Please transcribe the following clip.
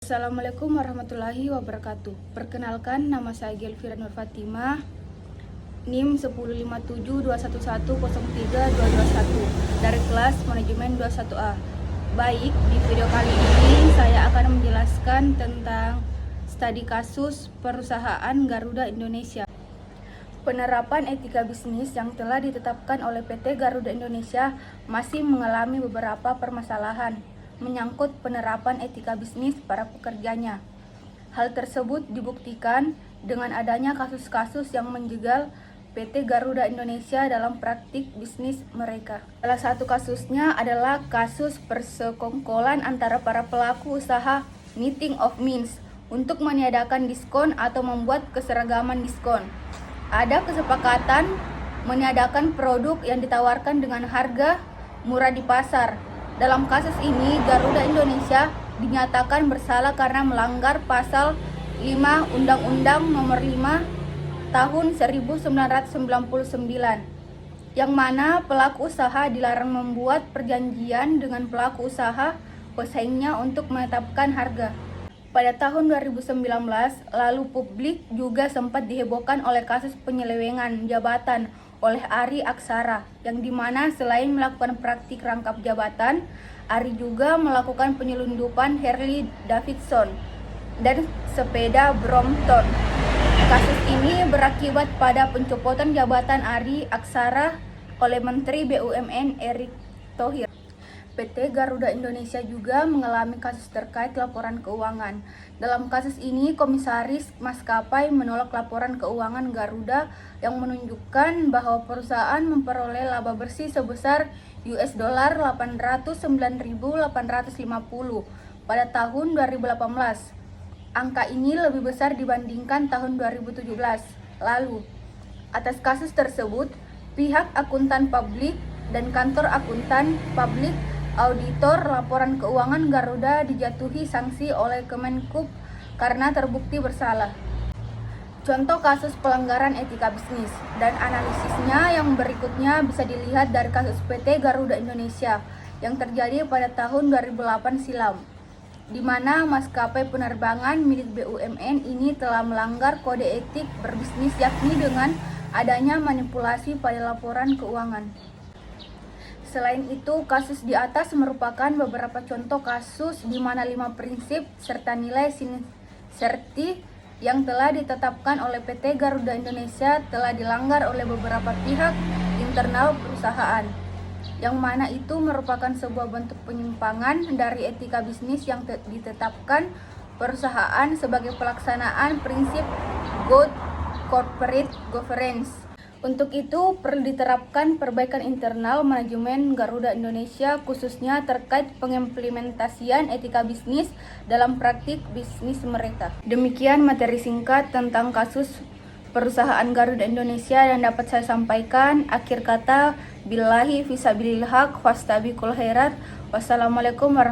Assalamualaikum warahmatullahi wabarakatuh. Perkenalkan, nama saya Gelvira Nur Fatimah, NIM 15721103221 dari kelas Manajemen 21A. Baik, di video kali ini saya akan menjelaskan tentang studi kasus perusahaan Garuda Indonesia. Penerapan etika bisnis yang telah ditetapkan oleh PT Garuda Indonesia masih mengalami beberapa permasalahan menyangkut penerapan etika bisnis para pekerjanya. Hal tersebut dibuktikan dengan adanya kasus-kasus yang menjegal PT Garuda Indonesia dalam praktik bisnis mereka. Salah satu kasusnya adalah kasus persekongkolan antara para pelaku usaha meeting of means untuk meniadakan diskon atau membuat keseragaman diskon. Ada kesepakatan meniadakan produk yang ditawarkan dengan harga murah di pasar. Dalam kasus ini, Garuda Indonesia dinyatakan bersalah karena melanggar pasal 5 Undang-Undang Nomor 5 Tahun 1999, yang mana pelaku usaha dilarang membuat perjanjian dengan pelaku usaha pesaingnya untuk menetapkan harga. Pada tahun 2019 lalu, publik juga sempat dihebohkan oleh kasus penyelewengan jabatan oleh Ari Aksara, yang dimana selain melakukan praktik rangkap jabatan, Ari juga melakukan penyelundupan Harley Davidson dan sepeda Brompton. Kasus ini berakibat pada pencopotan jabatan Ari Aksara oleh Menteri BUMN Erick Thohir. PT Garuda Indonesia juga mengalami kasus terkait laporan keuangan. Dalam kasus ini, komisaris maskapai menolak laporan keuangan Garuda yang menunjukkan bahwa perusahaan memperoleh laba bersih sebesar $809.850 pada tahun 2018. Angka ini lebih besar dibandingkan tahun 2017 lalu. Atas kasus tersebut, pihak akuntan publik dan kantor akuntan publik auditor laporan keuangan Garuda dijatuhi sanksi oleh Kemenhub karena terbukti bersalah. Contoh kasus pelanggaran etika bisnis dan analisisnya yang berikutnya bisa dilihat dari kasus PT Garuda Indonesia yang terjadi pada tahun 2008 silam, di mana maskapai penerbangan milik BUMN ini telah melanggar kode etik berbisnis, yakni dengan adanya manipulasi pada laporan keuangan. Selain itu, kasus di atas merupakan beberapa contoh kasus di mana 5 prinsip serta nilai sincerity yang telah ditetapkan oleh PT Garuda Indonesia telah dilanggar oleh beberapa pihak internal perusahaan, yang mana itu merupakan sebuah bentuk penyimpangan dari etika bisnis yang ditetapkan perusahaan sebagai pelaksanaan prinsip Good Corporate Governance. Untuk itu, perlu diterapkan perbaikan internal manajemen Garuda Indonesia, khususnya terkait pengimplementasian etika bisnis dalam praktik bisnis mereka. Demikian materi singkat tentang kasus perusahaan Garuda Indonesia yang dapat saya sampaikan. Akhir kata, billahi fisabilil haq, fastabiqul khairat. Wassalamualaikum warahmatullahi wabarakatuh.